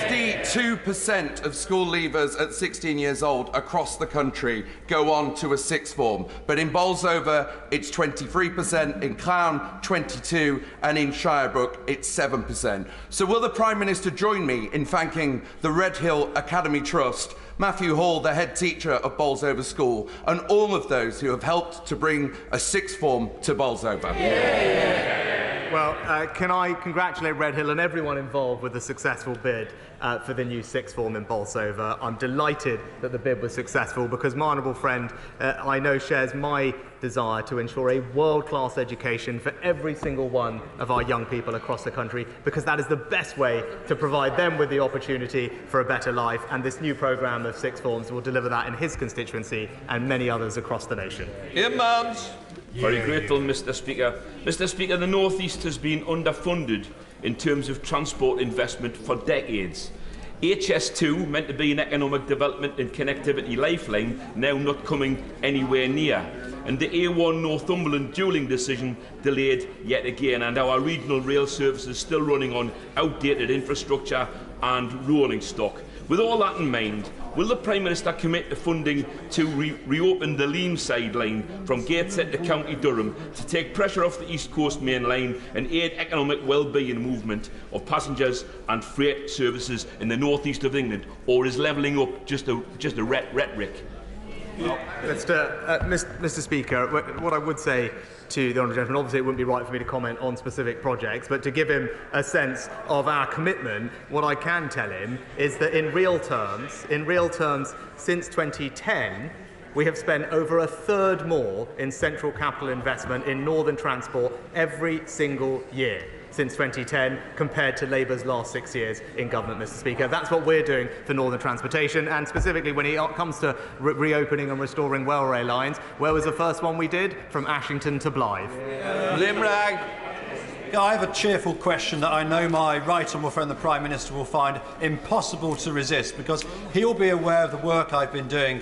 Speaker 3: 52% of school leavers at 16 years old across the country go on to a sixth form. But in Bolsover, it's 23%, in Clown, 22%, and in Shirebrook, it's 7%. So will the Prime Minister join me in thanking the Redhill Academy Trust, Matthew Hall, the head teacher of Bolsover School, and all of those who have helped to bring a sixth form to Bolsover?
Speaker 13: Well, can I congratulate Redhill and everyone involved with the successful bid for the new sixth form in Bolsover. I'm delighted that the bid was successful because my honourable friend, I know, shares my desire to ensure a world-class education for every single one of our young people across the country, because that is the best way to provide them with the opportunity for a better life, and this new programme of sixth forms will deliver that in his constituency and many others across the nation.
Speaker 1: Ian Mans.
Speaker 7: Very grateful, Mr. Speaker. Mr. Speaker, the North East has been underfunded in terms of transport investment for decades. HS2, meant to be an economic development and connectivity lifeline, now not coming anywhere near. And the A1 Northumberland dualling decision delayed yet again, and our regional rail services still running on outdated infrastructure and rolling stock. With all that in mind, will the Prime Minister commit to funding to reopen the Leamside line from Gateshead to County Durham to take pressure off the East Coast Main Line and aid economic well-being movement of passengers and freight services in the North East of England, or is levelling up just a rhetoric?
Speaker 13: Well, Mr. Speaker, what I would say to the honourable gentleman, obviously it wouldn't be right for me to comment on specific projects, but to give him a sense of our commitment, what I can tell him is that in real terms, since 2010, we have spent over a third more in central capital investment in northern transport every single year since 2010 compared to Labour's last 6 years in government, Mr. Speaker. That's what we're doing for northern transportation, and specifically when it comes to reopening and restoring railway lines, where was the first one we did? From Ashington to Blythe.
Speaker 1: Limrag.
Speaker 21: I have a cheerful question that I know my right honourable friend the Prime Minister will find impossible to resist, because he'll be aware of the work I've been doing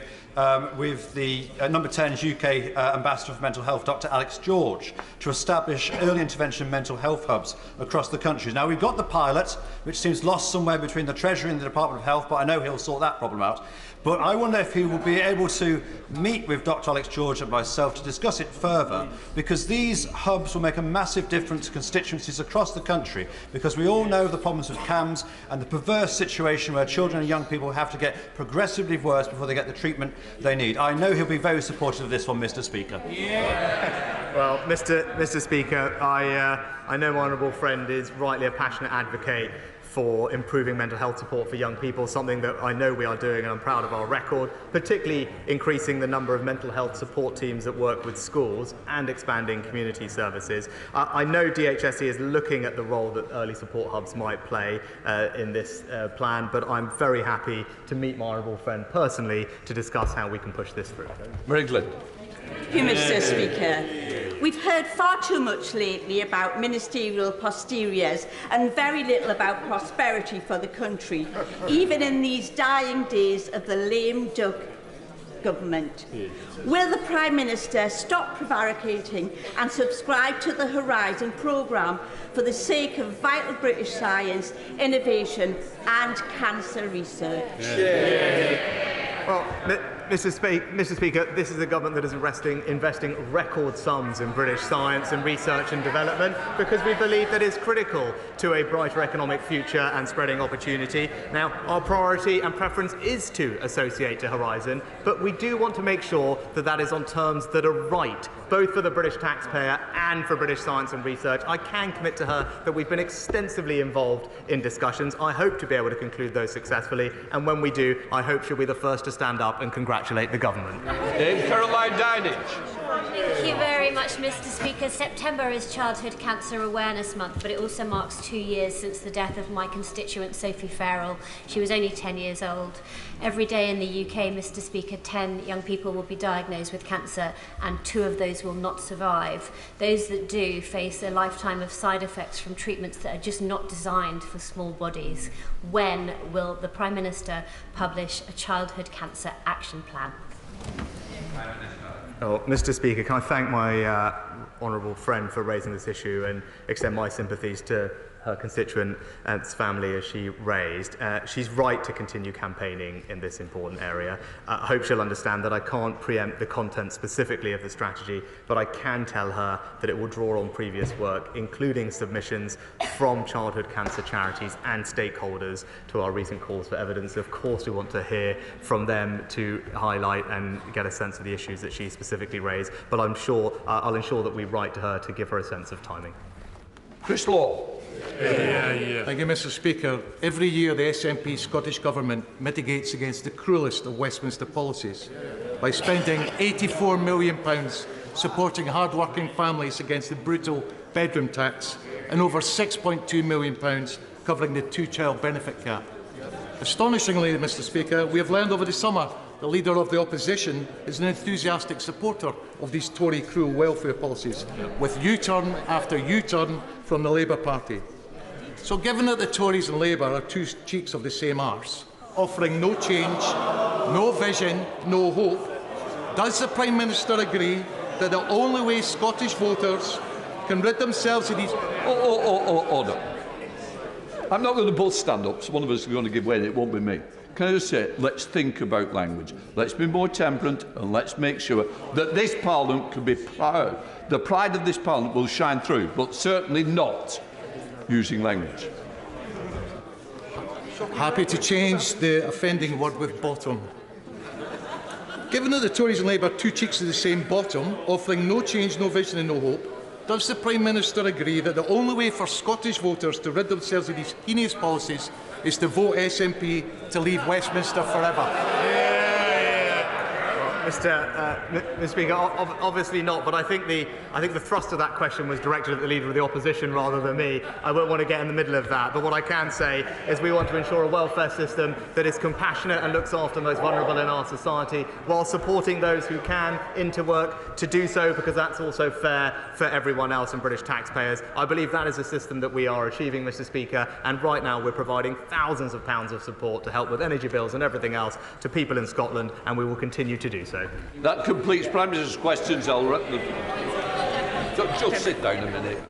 Speaker 21: with the Number 10's UK Ambassador for Mental Health, Dr Alex George, to establish early intervention mental health hubs across the country. Now, we've got the pilot, which seems lost somewhere between the Treasury and the Department of Health, but I know he'll sort that problem out. But I wonder if he will be able to meet with Dr Alex George and myself to discuss it further, because these hubs will make a massive difference to constituencies across the country, because we all know the problems with CAMS and the perverse situation where children and young people have to get progressively worse before they get the treatment they need. I know he'll be very supportive of this one, Mr. Speaker.
Speaker 13: Well, Mr. Speaker, I know my honourable friend is rightly a passionate advocate for improving mental health support for young people, something that I know we are doing, and I'm proud of our record, particularly increasing the number of mental health support teams that work with schools and expanding community services. I know DHSE is looking at the role that early support hubs might play in this plan, but I'm very happy to meet my honourable friend personally to discuss how we can push this through.
Speaker 1: Mary Glynn.
Speaker 9: Thank you, Mr. Speaker. We've heard far too much lately about ministerial posteriors and very little about prosperity for the country, even in these dying days of the lame duck government. Will the Prime Minister stop prevaricating and subscribe to the Horizon programme for the sake of vital British science, innovation and cancer research?
Speaker 13: Well, Mr. Speaker, this is a government that is investing record sums in British science and research and development because we believe that is critical to a brighter economic future and spreading opportunity. Now, our priority and preference is to associate to Horizon, but we do want to make sure that that is on terms that are right, both for the British taxpayer and for British science and research. I can commit to her that we've been extensively involved in discussions. I hope to be able to conclude those successfully, and when we do, I hope she'll be the first to stand up and congratulate the government.
Speaker 1: Caroline Dinage.
Speaker 4: Thank you very much, Mr. Speaker. September is Childhood Cancer Awareness Month, but it also marks 2 years since the death of my constituent Sophie Farrell. She was only 10 years old. Every day in the UK, Mr. Speaker, 10 young people will be diagnosed with cancer, and 2 of those will not survive. Those that do face a lifetime of side effects from treatments that are just not designed for small bodies. When will the Prime Minister publish a childhood cancer action plan?
Speaker 13: Oh, Mr. Speaker, can I thank my honourable friend for raising this issue and extend my sympathies to her constituent and family as she raised. She's right to continue campaigning in this important area. I hope she'll understand that I can't preempt the content specifically of the strategy, but I can tell her that it will draw on previous work, including submissions from childhood cancer charities and stakeholders to our recent calls for evidence. Of course, we want to hear from them to highlight and get a sense of the issues that she specifically raised, but I'm sure I'll ensure that we write to her to give her a sense of timing.
Speaker 1: Chris Law.
Speaker 10: Thank you, Mr. Speaker. Every year, the SNP Scottish Government mitigates against the cruelest of Westminster policies by spending £84 million supporting hard-working families against the brutal bedroom tax and over £6.2 million covering the 2-child benefit cap. Astonishingly, Mr. Speaker, we have learned over the summer the Leader of the Opposition is an enthusiastic supporter of these Tory cruel welfare policies, with U-turn after U-turn from the Labour Party. So given that the Tories and Labour are 2 cheeks of the same arse, offering no change, no vision, no hope, does the Prime Minister agree that the only way Scottish voters can rid themselves of these...
Speaker 1: Order. I'm not going to both stand up, so one of us is going to give way and it won't be me. Can I just say, let's think about language. Let's be more temperate and let's make sure that this Parliament can be proud. The pride of this Parliament will shine through, but certainly not using language.
Speaker 10: Happy to change the offending word with bottom. Given that the Tories and Labour are 2 cheeks of the same bottom, offering no change, no vision and no hope, does the Prime Minister agree that the only way for Scottish voters to rid themselves of these heinous policies is to vote SNP to leave Westminster forever?
Speaker 13: Mr. Speaker, obviously not, but I think the thrust of that question was directed at the Leader of the Opposition rather than me. I won't want to get in the middle of that, but what I can say is we want to ensure a welfare system that is compassionate and looks after the most vulnerable in our society, while supporting those who can into work to do so, because that's also fair for everyone else and British taxpayers. I believe that is a system that we are achieving, Mr. Speaker, and right now we're providing thousands of pounds of support to help with energy bills and everything else to people in Scotland, and we will continue to do so.
Speaker 1: That completes Prime Minister's questions. Just sit down a minute.